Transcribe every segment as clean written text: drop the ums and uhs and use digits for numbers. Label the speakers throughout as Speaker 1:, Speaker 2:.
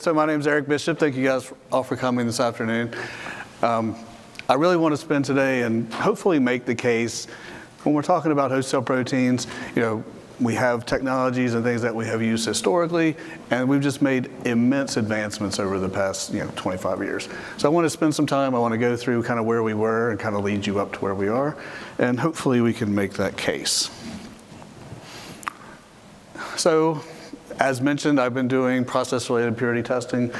Speaker 1: So my name is Eric Bishop. Thank you guys all for coming this afternoon. I really want to spend today and hopefully make the case when we're talking about host cell proteins. We have technologies and things that we have used historically, and we've just made immense advancements over the past 25 years. So I want to spend some time, I want to go through kind of where we were and kind of lead you up to where we are, and hopefully we can make that case. So, as mentioned, I've been doing process-related purity testing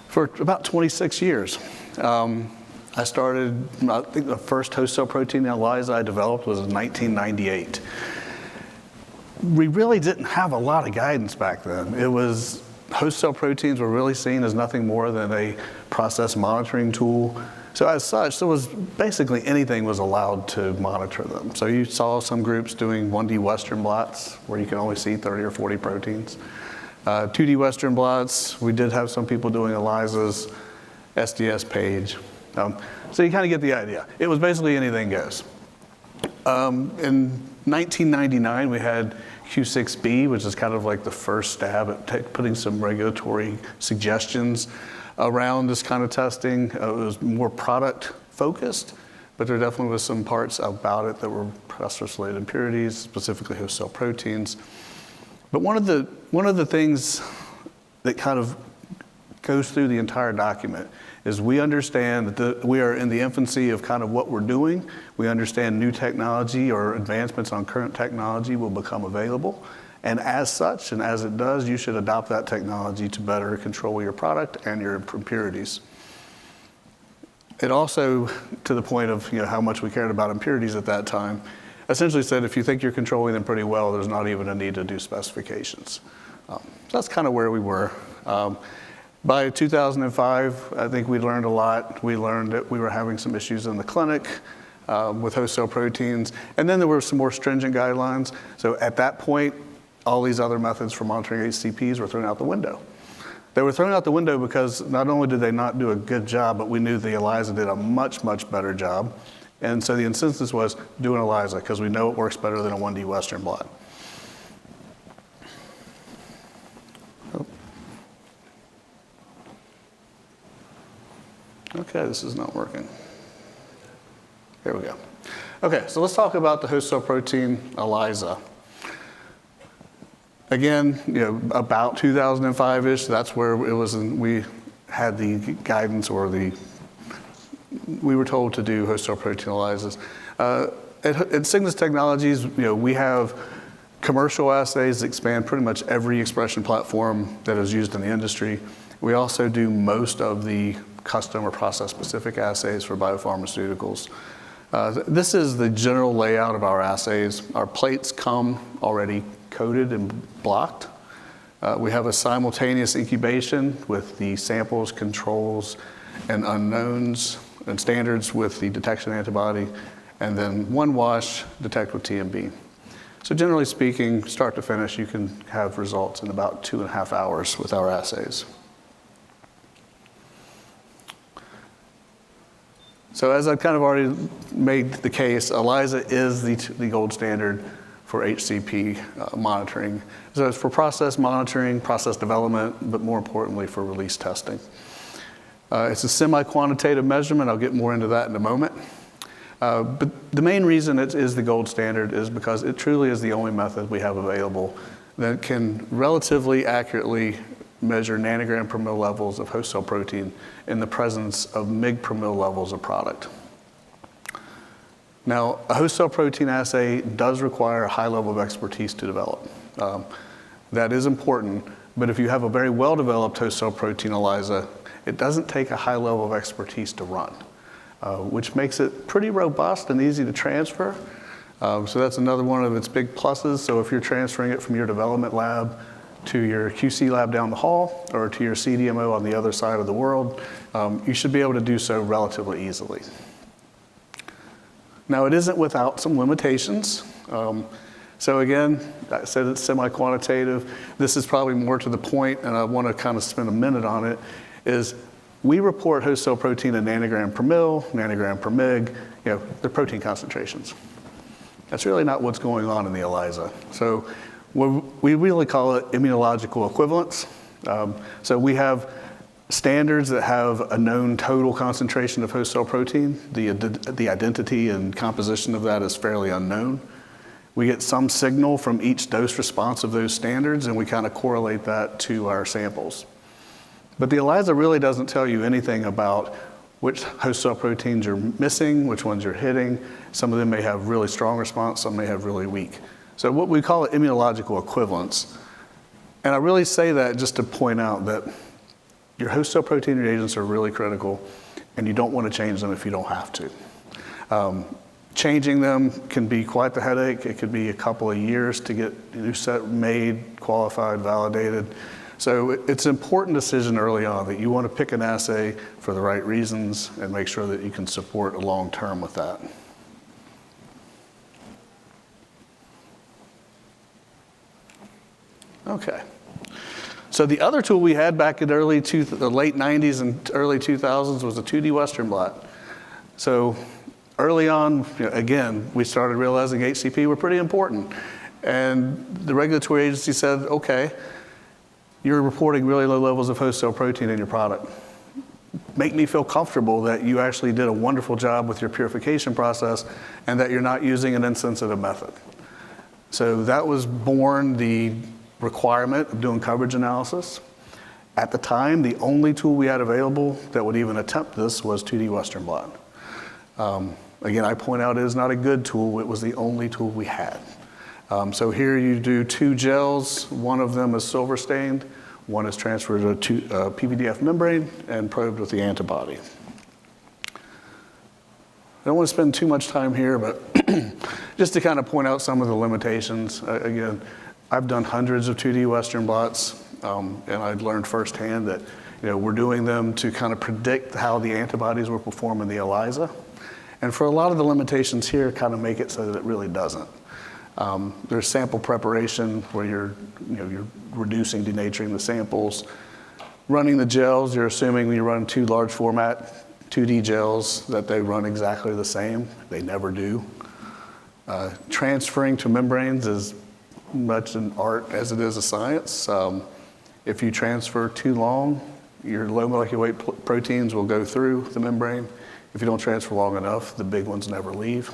Speaker 1: for about 26 years. I started, I think the first host cell protein ELISA I developed was in 1998. We really didn't have a lot of guidance back then. It was, host cell proteins were really seen as nothing more than a process monitoring tool. So as such, there was basically anything was allowed to monitor them. So you saw some groups doing 1D Western blots where you can only see 30 or 40 proteins. 2D Western blots, we did have some people doing ELISAs, SDS page. So you kind of get the idea. It was basically anything goes. In 1999, we had Q6B, which is kind of like the first stab at putting some regulatory suggestions around this kind of testing. It was more product focused, but there definitely was some parts about it that were process-related impurities, specifically host cell proteins. But one of the things that kind of goes through the entire document is we understand that we are in the infancy of kind of what we're doing. We understand new technology or advancements on current technology will become available. And as such, and as it does, you should adopt that technology to better control your product and your impurities. It also, to the point of how much we cared about impurities at that time, essentially said if you think you're controlling them pretty well, there's not even a need to do specifications. So that's kind of where we were. By 2005, I think we learned a lot. We learned that we were having some issues in the clinic with host cell proteins. And then there were some more stringent guidelines. So at that point, all these other methods for monitoring HCPs were thrown out the window. They were thrown out the window because not only did they not do a good job, but we knew the ELISA did a much, much better job. And so the consensus was do an ELISA because we know it works better than a 1D Western blot. Okay, this is not working. Here we go. Okay, so let's talk about the host cell protein ELISA. Again, about 2005-ish, that's where it was. We had the guidance or we were told to do host cell protein ELISAs. At Cygnus Technologies, we have commercial assays that span pretty much every expression platform that is used in the industry. We also do most of the custom or process-specific assays for biopharmaceuticals. This is the general layout of our assays. Our plates come already coded and blocked. We have a simultaneous incubation with the samples, controls, and unknowns and standards with the detection antibody, and then one wash, detect with TMB. So generally speaking, start to finish, you can have results in about 2.5 hours with our assays. So as I kind of already made the case, ELISA is the gold standard for HCP monitoring. So it's for process monitoring, process development, but more importantly for release testing. It's a semi-quantitative measurement. I'll get more into that in a moment. But the main reason it is the gold standard is because it truly is the only method we have available that can relatively accurately measure nanogram per mil levels of host cell protein in the presence of mg per mil levels of product. Now, a host cell protein assay does require a high level of expertise to develop. That is important, but if you have a very well-developed host cell protein ELISA, it doesn't take a high level of expertise to run, which makes it pretty robust and easy to transfer. So that's another one of its big pluses. So if you're transferring it from your development lab to your QC lab down the hall or to your CDMO on the other side of the world, you should be able to do so relatively easily. Now, it isn't without some limitations. So again, I said it's semi-quantitative. This is probably more to the point, and I want to kind of spend a minute on it, is we report host cell protein in nanogram per mil, nanogram per mg, the protein concentrations. That's really not what's going on in the ELISA. So we really call it immunological equivalence. So we have standards that have a known total concentration of host cell protein. The identity and composition of that is fairly unknown. We get some signal from each dose response of those standards, and we kind of correlate that to our samples. But the ELISA really doesn't tell you anything about which host cell proteins you're missing, which ones you're hitting. Some of them may have really strong response, some may have really weak. So what we call it immunological equivalence. And I really say that just to point out that your host cell protein reagents are really critical, and you don't want to change them if you don't have to. Changing them can be quite the headache. It could be a couple of years to get a new set made, qualified, validated. So it's an important decision early on that you want to pick an assay for the right reasons and make sure that you can support a long term with that. Okay. So the other tool we had back in the late 90s and early 2000s was a 2D Western blot. So early on, again, we started realizing HCP were pretty important. And the regulatory agency said, okay, you're reporting really low levels of host cell protein in your product. Make me feel comfortable that you actually did a wonderful job with your purification process and that you're not using an insensitive method. So that was born the requirement of doing coverage analysis. At the time, the only tool we had available that would even attempt this was 2D Western blot. Again, I point out it is not a good tool. It was the only tool we had. So here you do 2 gels. One of them is silver stained. One is transferred to a PVDF membrane and probed with the antibody. I don't want to spend too much time here, but just to kind of point out some of the limitations. Again, I've done hundreds of 2D Western blots, and I'd learned firsthand that we're doing them to kind of predict how the antibodies will perform in the ELISA. And for a lot of the limitations here, kind of make it so that it really doesn't. There's sample preparation where you're reducing, denaturing the samples. Running the gels, you're assuming when you run 2 large format 2D gels that they run exactly the same. They never do. Transferring to membranes is much an art as it is a science. If you transfer too long, your low molecular weight proteins will go through the membrane. If you don't transfer long enough, the big ones never leave.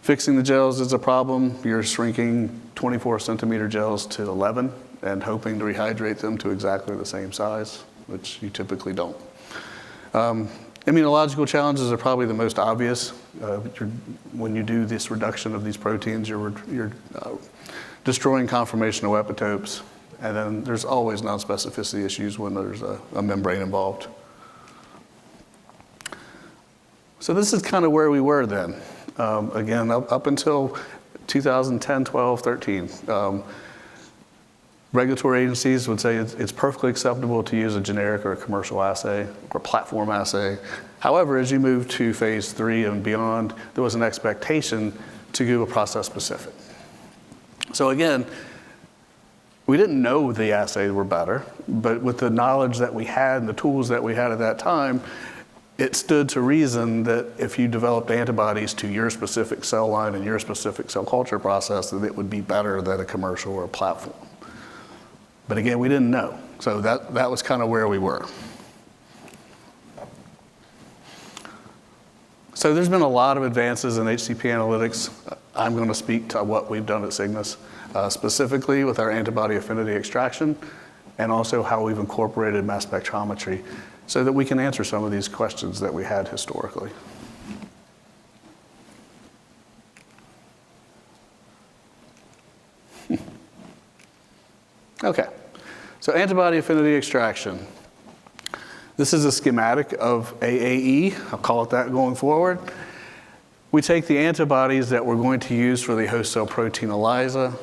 Speaker 1: Fixing the gels is a problem. You're shrinking 24 centimeter gels to 11 and hoping to rehydrate them to exactly the same size, which you typically don't. Immunological challenges are probably the most obvious. When you do this reduction of these proteins, you're destroying conformational epitopes, and then there's always non-specificity issues when there's a membrane involved. So this is kind of where we were then. Again, up until 2010, 12, 13. Regulatory agencies would say it's perfectly acceptable to use a generic or a commercial assay or platform assay. However, as you move to phase 3 and beyond, there was an expectation to do a process specific. So again, we didn't know the assays were better, but with the knowledge that we had and the tools that we had at that time, it stood to reason that if you developed antibodies to your specific cell line and your specific cell culture process, that it would be better than a commercial or a platform. But again, we didn't know. So that was kind of where we were. So there's been a lot of advances in HCP analytics. I'm going to speak to what we've done at Cygnus, specifically with our antibody affinity extraction, and also how we've incorporated mass spectrometry so that we can answer some of these questions that we had historically. Okay, so antibody affinity extraction. This is a schematic of AAE, I'll call it that going forward. We take the antibodies that we're going to use for the host cell protein ELISA,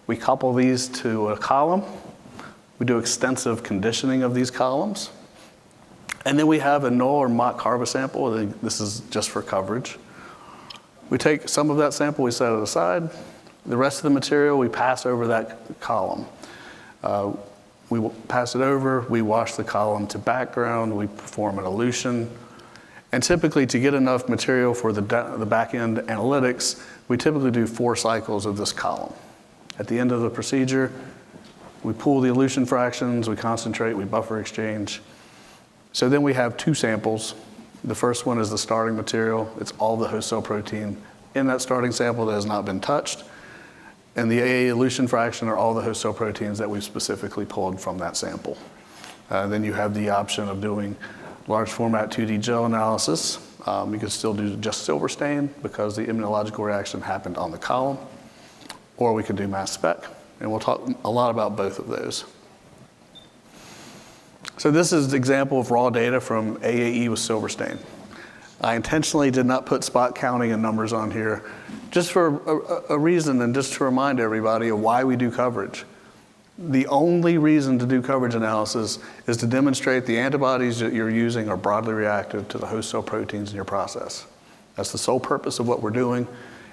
Speaker 1: we couple these to a column, we do extensive conditioning of these columns, and then we have a null or mock harvest sample. This is just for coverage. We take some of that sample, we set it aside. The rest of the material, we pass over that column. We pass it over, we wash the column to background, we perform an elution. And typically, to get enough material for the back-end analytics, we typically do 4 cycles of this column. At the end of the procedure, We pull the elution fractions, we concentrate, we buffer exchange. So then we have two samples. The first one is the starting material. It's all the host cell protein in that starting sample that has not been touched. And the AAE elution fraction are all the host cell proteins that we've specifically pulled from that sample. Then you have the option of doing large format 2D gel analysis. You could still do just silver stain because the immunological reaction happened on the column. Or we could do mass spec. And we'll talk a lot about both of those. So this is an example of raw data from AAE with silver stain. I intentionally did not put spot counting and numbers on here just for a reason and just to remind everybody of why we do coverage. The only reason to do coverage analysis is to demonstrate the antibodies that you're using are broadly reactive to the host cell proteins in your process. That's the sole purpose of what we're doing.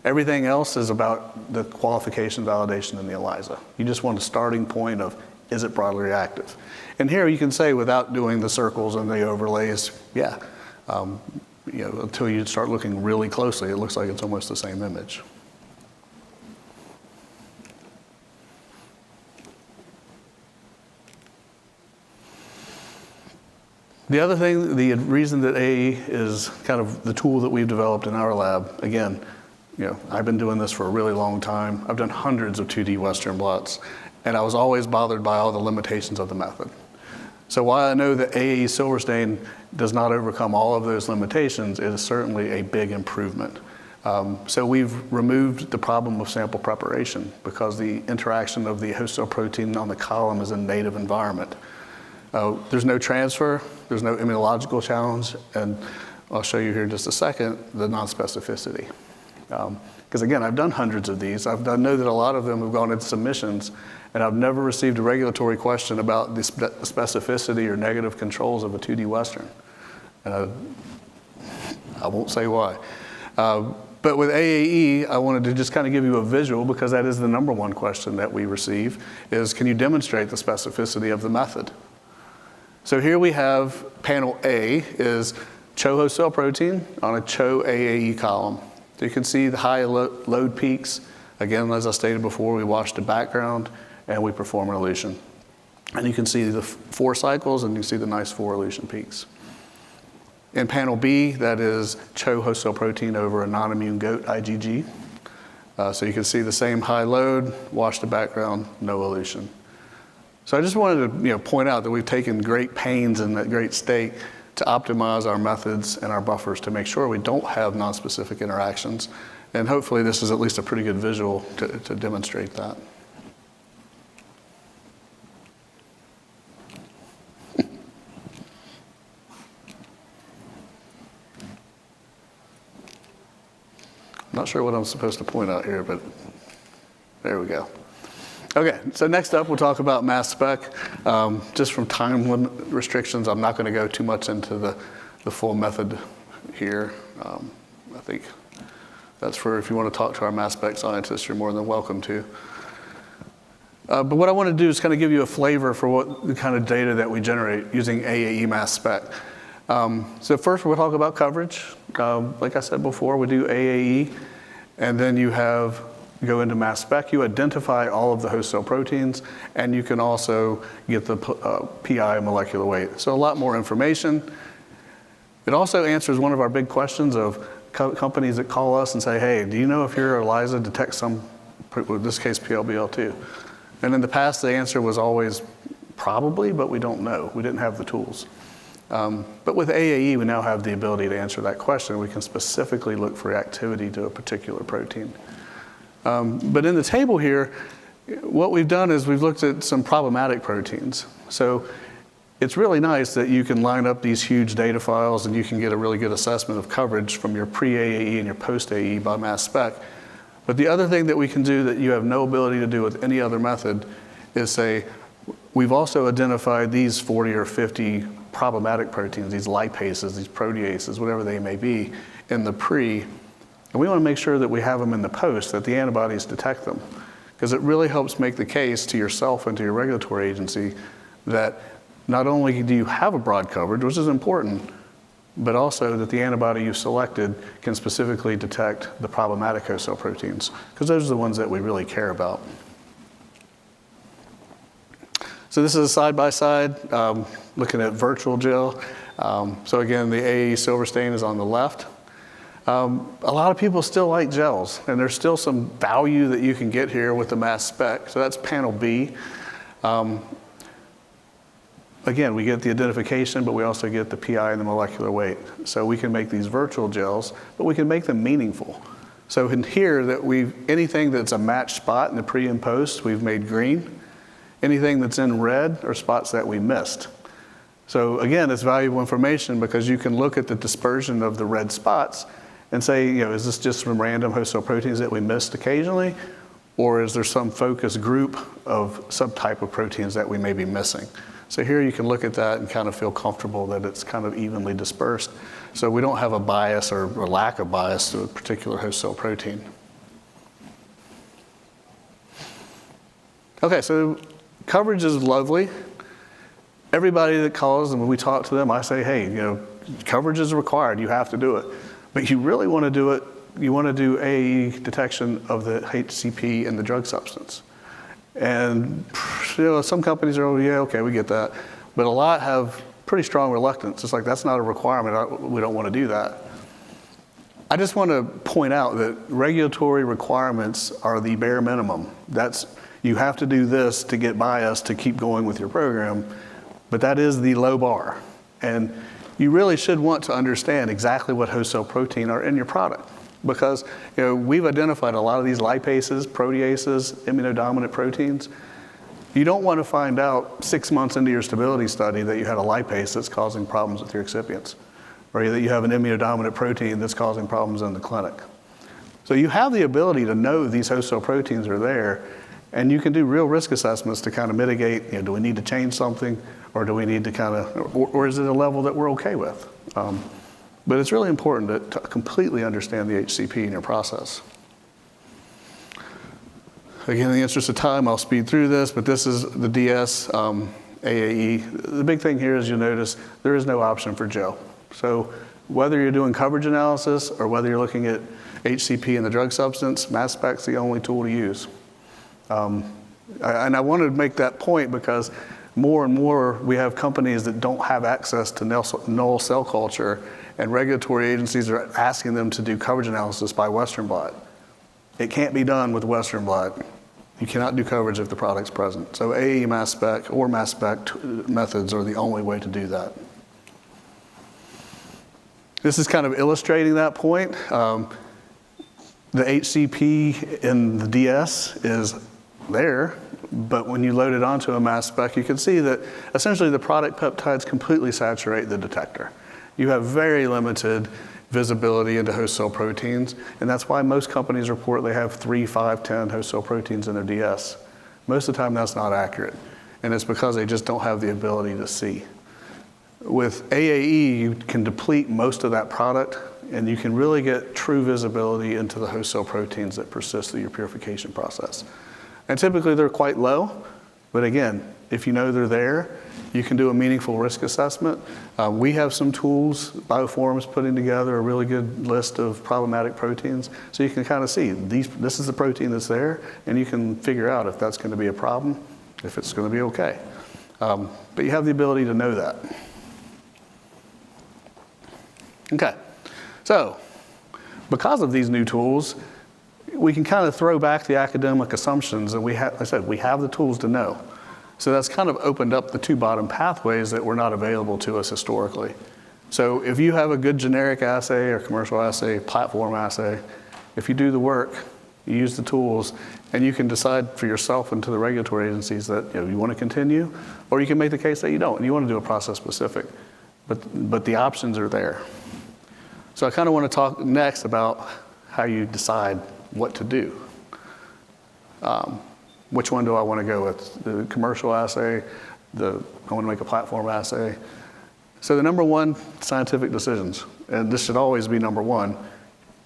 Speaker 1: Everything else is about the qualification validation in the ELISA. You just want a starting point of, is it broadly reactive? And here you can say without doing the circles and the overlays, yeah, until you start looking really closely, it looks like it's almost the same image. The other thing, the reason that AAE is kind of the tool that we've developed in our lab, again, I've been doing this for a really long time. I've done hundreds of 2D Western blots, and I was always bothered by all the limitations of the method. So while I know that AAE silver stain does not overcome all of those limitations, it is certainly a big improvement. So we've removed the problem of sample preparation because the interaction of the host cell protein on the column is in native environment. There's no transfer, there's no immunological challenge, and I'll show you here in just a second the non-specificity. Because again, I've done hundreds of these. I know that a lot of them have gone into submissions, and I've never received a regulatory question about the specificity or negative controls of a 2D Western. I won't say why. But with AAE, I wanted to just kind of give you a visual because that is the number one question that we receive is, can you demonstrate the specificity of the method? So here we have panel A is CHO host cell protein on a CHO AAE column. So you can see the high load peaks. Again, as I stated before, we wash the background and we perform an elution. And you can see the 4 cycles and you see the nice 4 elution peaks. In panel B, that is CHO host cell protein over a non-immune goat IgG. So you can see the same high load, wash the background, no elution. So I just wanted to point out that we've taken great pains and at great stake to optimize our methods and our buffers to make sure we don't have nonspecific interactions. And hopefully this is at least a pretty good visual to demonstrate that. I'm not sure what I'm supposed to point out here, but there we go. Okay, so next up we'll talk about mass spec. Just from time limit restrictions, I'm not going to go too much into the full method here. I think that's for if you want to talk to our mass spec scientists, you're more than welcome to. But what I want to do is kind of give you a flavor for what the kind of data that we generate using AAE mass spec. So first we'll talk about coverage. Like I said before, we do AAE, and then you go into mass spec, you identify all of the host cell proteins, and you can also get the PI molecular weight. So a lot more information. It also answers one of our big questions of companies that call us and say, hey, do you know if your ELISA detects some, in this case, PLBL2? And in the past, the answer was always probably, but we don't know. We didn't have the tools. But with AAE, we now have the ability to answer that question. We can specifically look for reactivity to a particular protein. But in the table here, what we've done is we've looked at some problematic proteins. So it's really nice that you can line up these huge data files and you can get a really good assessment of coverage from your pre-AAE and your post-AAE by mass spec. But the other thing that we can do that you have no ability to do with any other method is say, we've also identified these 40 or 50 problematic proteins, these lipases, these proteases, whatever they may be, in the pre. And we want to make sure that we have them in the post, that the antibodies detect them. Because it really helps make the case to yourself and to your regulatory agency that not only do you have a broad coverage, which is important, but also that the antibody you selected can specifically detect the problematic host cell proteins, because those are the ones that we really care about. So this is a side-by-side, looking at virtual gel. So again, the AAE silver stain is on the left. A lot of people still like gels, and there's still some value that you can get here with the mass spec. So that's panel B. Again, we get the identification, but we also get the PI and the molecular weight. So we can make these virtual gels, but we can make them meaningful. So in here, anything that's a matched spot in the pre and post, we've made green. Anything that's in red are spots that we missed. So again, it's valuable information because you can look at the dispersion of the red spots and say, is this just from random host cell proteins that we missed occasionally? Or is there some focus group of subtype of proteins that we may be missing? So here you can look at that and kind of feel comfortable that it's kind of evenly dispersed. So we don't have a bias or lack of bias to a particular host cell protein. Okay, so coverage is lovely. Everybody that calls and when we talk to them, I say, hey, coverage is required. You have to do it. But you really want to do it, you want to do AAE detection of the HCP and the drug substance. And some companies are, yeah, okay, we get that. But a lot have pretty strong reluctance. It's like, that's not a requirement. We don't want to do that. I just want to point out that regulatory requirements are the bare minimum. You have to do this to get by us to keep going with your program, but that is the low bar. And you really should want to understand exactly what host cell protein are in your product. Because we've identified a lot of these lipases, proteases, immunodominant proteins. You don't want to find out 6 months into your stability study that you had a lipase that's causing problems with your excipients, or that you have an immunodominant protein that's causing problems in the clinic. So you have the ability to know these host cell proteins are there, and you can do real risk assessments to kind of mitigate, do we need to change something, or do we need to kind of, or is it a level that we're okay with? But it's really important to completely understand the HCP in your process. Again, in the interest of time, I'll speed through this, but this is the DS AAE. The big thing here is you'll notice there is no option for gel. So whether you're doing coverage analysis or whether you're looking at HCP and the drug substance, mass spec's the only tool to use. And I wanted to make that point because more and more we have companies that don't have access to null cell culture, and regulatory agencies are asking them to do coverage analysis by Western blot. It can't be done with Western blot. You cannot do coverage if the product's present. So AAE mass spec or mass spec methods are the only way to do that. This is kind of illustrating that point. The HCP in the DS is there, but when you load it onto a mass spec, you can see that essentially the product peptides completely saturate the detector. You have very limited visibility into host cell proteins, and that's why most companies report they have 3, 5, 10 host cell proteins in their DS. Most of the time that's not accurate, and it's because they just don't have the ability to see. With AAE, you can deplete most of that product, and you can really get true visibility into the host cell proteins that persist through your purification process. And typically they're quite low, but again, if you know they're there, you can do a meaningful risk assessment. We have some tools, Bioform's putting together a really good list of problematic proteins, so you can kind of see, this is the protein that's there, and you can figure out if that's going to be a problem, if it's going to be okay. But you have the ability to know that. Okay, so because of these new tools, we can kind of throw back the academic assumptions, and like I said, we have the tools to know. So that's kind of opened up the two bottom pathways that were not available to us historically. So if you have a good generic assay or commercial assay, platform assay, if you do the work, you use the tools, and you can decide for yourself and to the regulatory agencies that you want to continue, or you can make the case that you don't, and you want to do a process specific. But the options are there. So I kind of want to talk next about how you decide what to do. Which one do I want to go with? The commercial assay, I want to make a platform assay. So the number one, scientific decisions. And this should always be number one.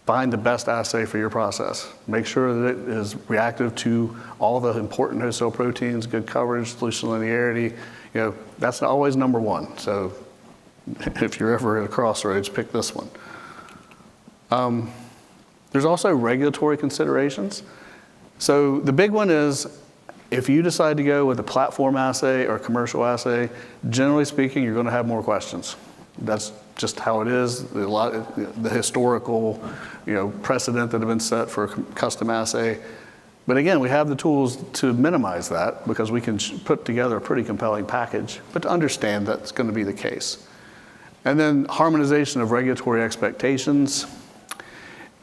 Speaker 1: Find the best assay for your process. Make sure that it is reactive to all the important host cell proteins, good coverage, solution linearity. That's always number one. So if you're ever at a crossroads, pick this one. There's also regulatory considerations. So the big one is, If you decide to go with a platform assay or a commercial assay, generally speaking, you're going to have more questions. That's just how it is. The historical, precedent that have been set for a custom assay. But again, we have the tools to minimize that because we can put together a pretty compelling package, but to understand that's going to be the case. And then harmonization of regulatory expectations.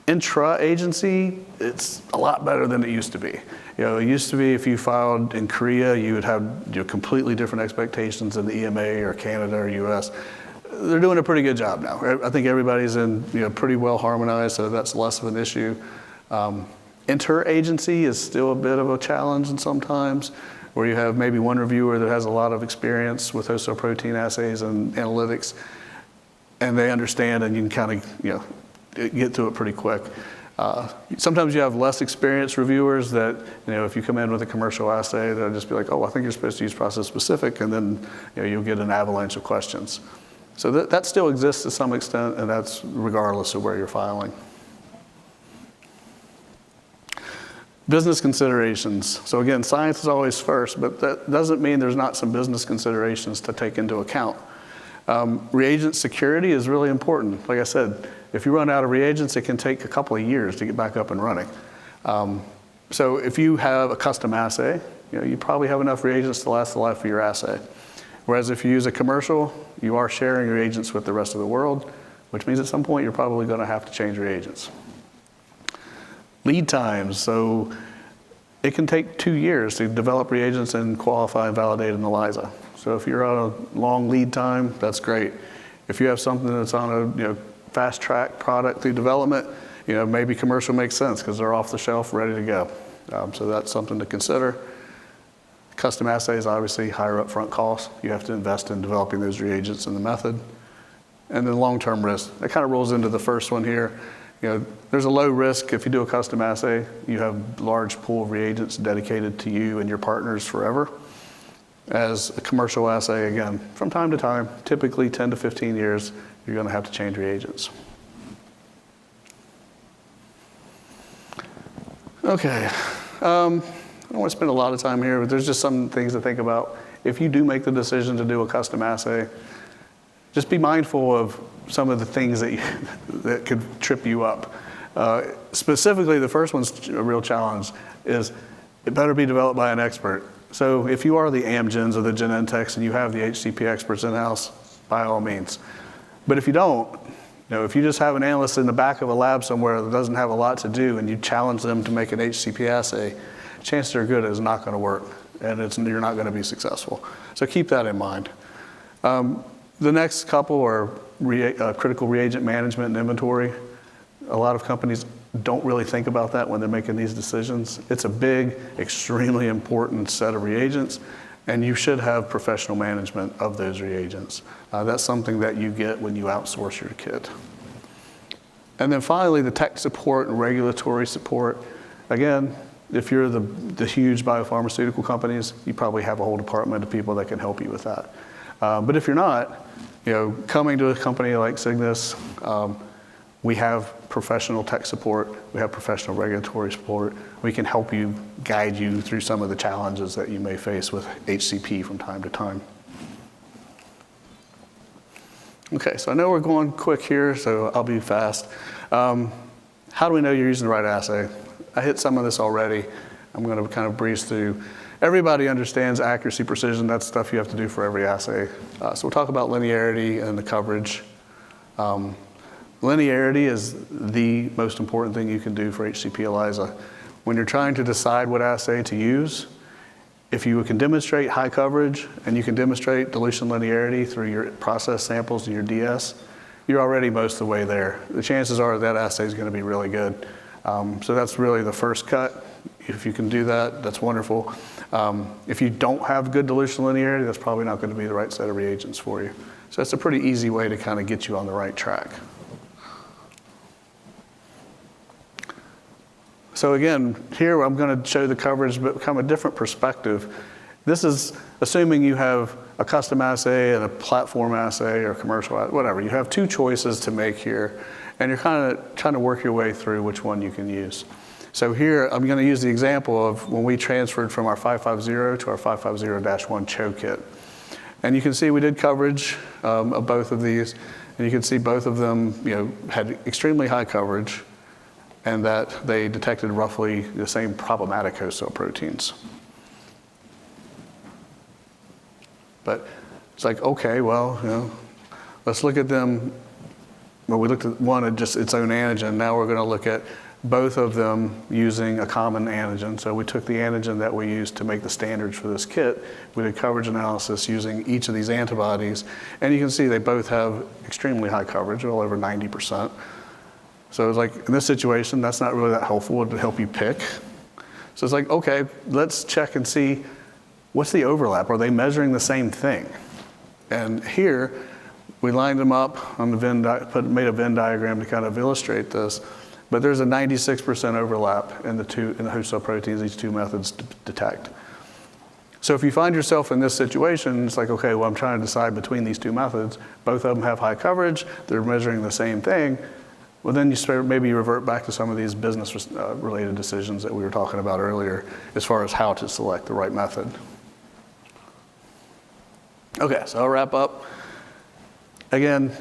Speaker 1: Intra-agency, it's a lot better than it used to be. It used to be if you filed in Korea, you would have completely different expectations in the EMA or Canada or US. They're doing a pretty good job now. I think everybody's in pretty well harmonized, so that's less of an issue. Inter-agency is still a bit of a challenge and sometimes, where you have maybe one reviewer that has a lot of experience with host cell protein assays and analytics, and they understand, and you can kind of get through it pretty quick. Sometimes you have less experienced reviewers that, if you come in with a commercial assay, they'll just be like, oh, I think you're supposed to use process specific, and then you'll get an avalanche of questions. So that still exists to some extent, and that's regardless of where you're filing. Business considerations. So again, science is always first, but that doesn't mean there's not some business considerations to take into account. Reagent security is really important. Like I said, if you run out of reagents, it can take a couple of years to get back up and running. So if you have a custom assay, you probably have enough reagents to last the life of your assay. Whereas if you use a commercial, you are sharing reagents with the rest of the world, which means at some point you're probably going to have to change reagents. Lead times, so it can take 2 years to develop reagents and qualify and validate an ELISA. So if you're on a long lead time, that's great. If you have something that's on a fast track product through development, maybe commercial makes sense because they're off the shelf, ready to go. So that's something to consider. Custom assays, obviously, higher upfront costs. You have to invest in developing those reagents and the method. And then long-term risk. That kind of rolls into the first one here. There's a low risk if you do a custom assay. You have large pool of reagents dedicated to you and your partners forever. As a commercial assay, again, from time to time, typically 10 to 15 years, you're going to have to change reagents. Okay. I don't want to spend a lot of time here, but there's just some things to think about. If you do make the decision to do a custom assay, just be mindful of some of the things that could trip you up. Specifically, the first one's a real challenge is it better be developed by an expert. So if you are the Amgens or the Genentechs and you have the HCP experts in-house, by all means. But if you don't, if you just have an analyst in the back of a lab somewhere that doesn't have a lot to do and you challenge them to make an HCP assay, chances are good it's not going to work and you're not going to be successful. So keep that in mind. The next couple are critical reagent management and inventory. A lot of companies don't really think about that when they're making these decisions. It's a big, extremely important set of reagents, and you should have professional management of those reagents. That's something that you get when you outsource your kit. And then finally, the tech support and regulatory support. Again, if you're the huge biopharmaceutical companies, you probably have a whole department of people that can help you with that. But if you're not, coming to a company like Cygnus, we have professional tech support, we have professional regulatory support. We can help you, guide you through some of the challenges that you may face with HCP from time to time. Okay, so I know we're going quick here, so I'll be fast. How do we know you're using the right assay? I hit some of this already. I'm going to kind of breeze through. Everybody understands accuracy, precision. That's stuff you have to do for every assay. So we'll talk about linearity and the coverage. Linearity is the most important thing you can do for HCP ELISA. When you're trying to decide what assay to use, if you can demonstrate high coverage and you can demonstrate dilution linearity through your process samples and your DS, you're already most of the way there. The chances are that assay is going to be really good. So that's really the first cut. If you can do that, that's wonderful. If you don't have good dilution linearity, that's probably not going to be the right set of reagents for you. So that's a pretty easy way to kind of get you on the right track. So again, here I'm going to show the coverage, but from a different perspective. This is assuming you have a custom assay and a platform assay or commercial, whatever. You have two choices to make here, and you're kind of trying to work your way through which one you can use. So here, I'm going to use the example of when we transferred from our 550 to our 550-1 CHO kit. And you can see we did coverage of both of these, and you can see both of them, had extremely high coverage, and that they detected roughly the same problematic host cell proteins. But it's like, okay, well, let's look at them. Well, we looked at one at just its own antigen. Now we're going to look at both of them using a common antigen. So we took the antigen that we used to make the standards for this kit. We did coverage analysis using each of these antibodies. And you can see they both have extremely high coverage, well over 90%. So it's like, in this situation, that's not really that helpful to help you pick. So it's like, okay, let's check and see what's the overlap. Are they measuring the same thing? And here, we lined them up on the Venn, made a Venn diagram to kind of illustrate this. But there's a 96% overlap in the host cell proteins these two methods detect. So if you find yourself in this situation, it's like, okay, well, I'm trying to decide between these two methods. Both of them have high coverage. They're measuring the same thing. Well, then maybe you revert back to some of these business-related decisions that we were talking about earlier as far as how to select the right method. Okay, so I'll wrap up. Again,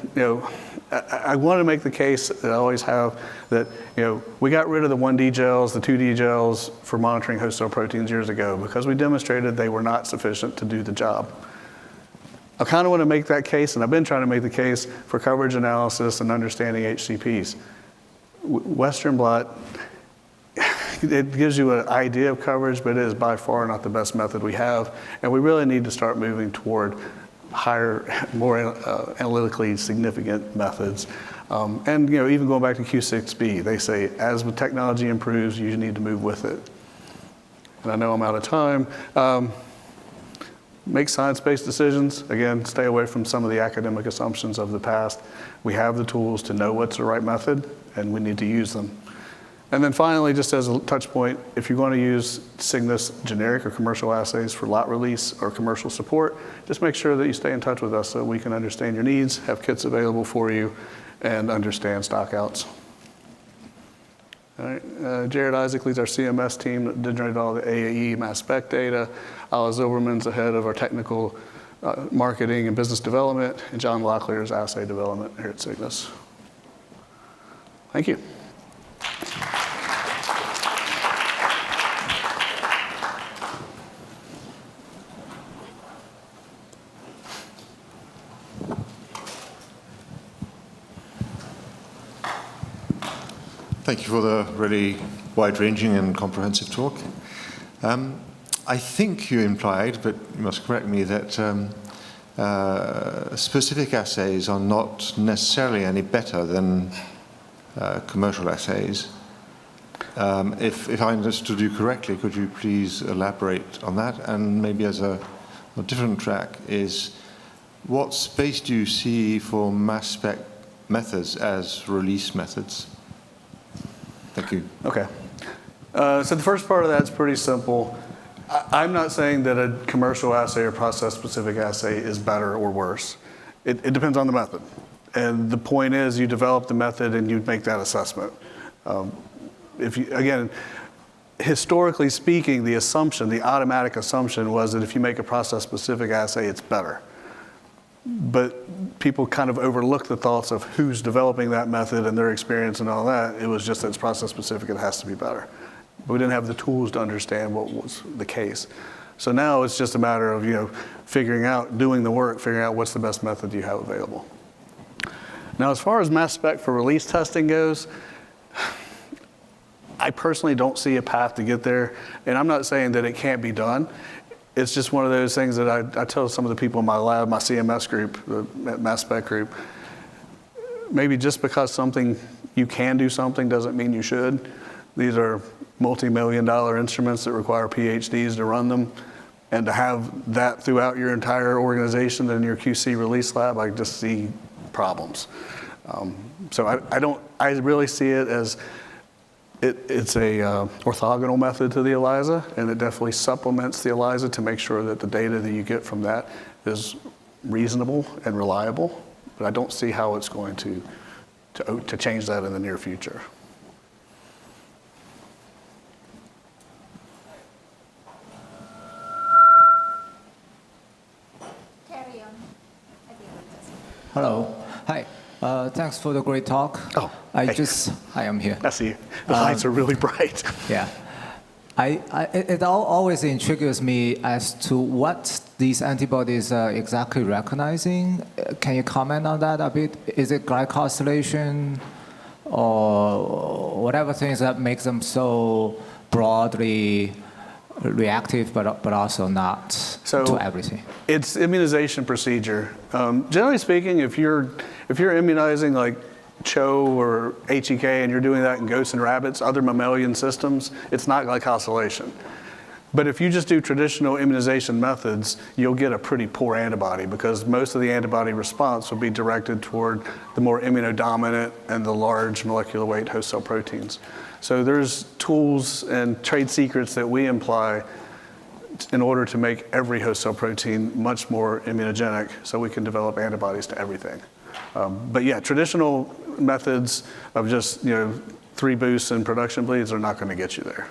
Speaker 1: I want to make the case that I always have that, we got rid of the 1D gels, the 2D gels for monitoring host cell proteins years ago because we demonstrated they were not sufficient to do the job. I kind of want to make that case, and I've been trying to make the case for coverage analysis and understanding HCPs. Western blot, it gives you an idea of coverage, but it is by far not the best method we have, and we really need to start moving toward higher, more analytically significant methods. And even going back to Q6B, they say as the technology improves, you need to move with it. And I know I'm out of time. Make science-based decisions. Again, stay away from some of the academic assumptions of the past. We have the tools to know what's the right method, and we need to use them. And then finally, just as a touch point, if you're going to use Cygnus generic or commercial assays for lot release or commercial support, just make sure that you stay in touch with us so we can understand your needs, have kits available for you, and understand stockouts. All right, Jared Isaac leads our CMS team that generated all the AAE-MS spec data. Ala Zilberman's the head of our technical marketing and business development, and John Locklear is assay development here at Cygnus. Thank you.
Speaker 2: Thank you for the really wide-ranging and comprehensive talk. I think you implied, but you must correct me, that specific assays are not necessarily any better than commercial assays. If I understood you correctly, could you please elaborate on that? And maybe as a different track is, what space do you see for mass spec methods as release methods? Thank you. Okay.
Speaker 1: So the first part of that's pretty simple. I'm not saying that a commercial assay or process-specific assay is better or worse. It depends on the method. And the point is you develop the method and you make that assessment. Again, historically speaking, the automatic assumption was that if you make a process-specific assay, it's better. But people kind of overlook the thoughts of who's developing that method and their experience and all that. It was just that it's process-specific, it has to be better. But we didn't have the tools to understand what was the case. So now it's just a matter of figuring out, doing the work, figuring out what's the best method you have available. Now, as far as mass spec for release testing goes, I personally don't see a path to get there. And I'm not saying that it can't be done. It's just one of those things that I tell some of the people in my lab, my CMS group, the mass spec group, maybe just because you can do something doesn't mean you should. These are multi-million-dollar instruments that require PhDs to run them. And to have that throughout your entire organization and your QC release lab, I just see problems. So I really see it as it's a orthogonal method to the ELISA, and it definitely supplements the ELISA to make sure that the data that you get from that is reasonable and reliable. But I don't see how it's going to change that in the near future.
Speaker 3: Hello. Hi. Thanks for the great talk.
Speaker 1: Oh, hey.
Speaker 3: I am here.
Speaker 1: I see you. The lights are really bright.
Speaker 3: Yeah. It always intrigues me as to what these antibodies are exactly recognizing. Can you comment on that a bit? Is it glycosylation or whatever things that make them so broadly reactive, but also not to everything?
Speaker 1: It's immunization procedure. Generally speaking, if you're immunizing like CHO or HEK and you're doing that in goats and rabbits, other mammalian systems, it's not glycosylation. But if you just do traditional immunization methods, you'll get a pretty poor antibody because most of the antibody response will be directed toward the more immunodominant and the large molecular weight host cell proteins. So there's tools and trade secrets that we imply in order to make every host cell protein much more immunogenic so we can develop antibodies to everything. But yeah, traditional methods of just 3 boosts and production bleeds are not going to get you there.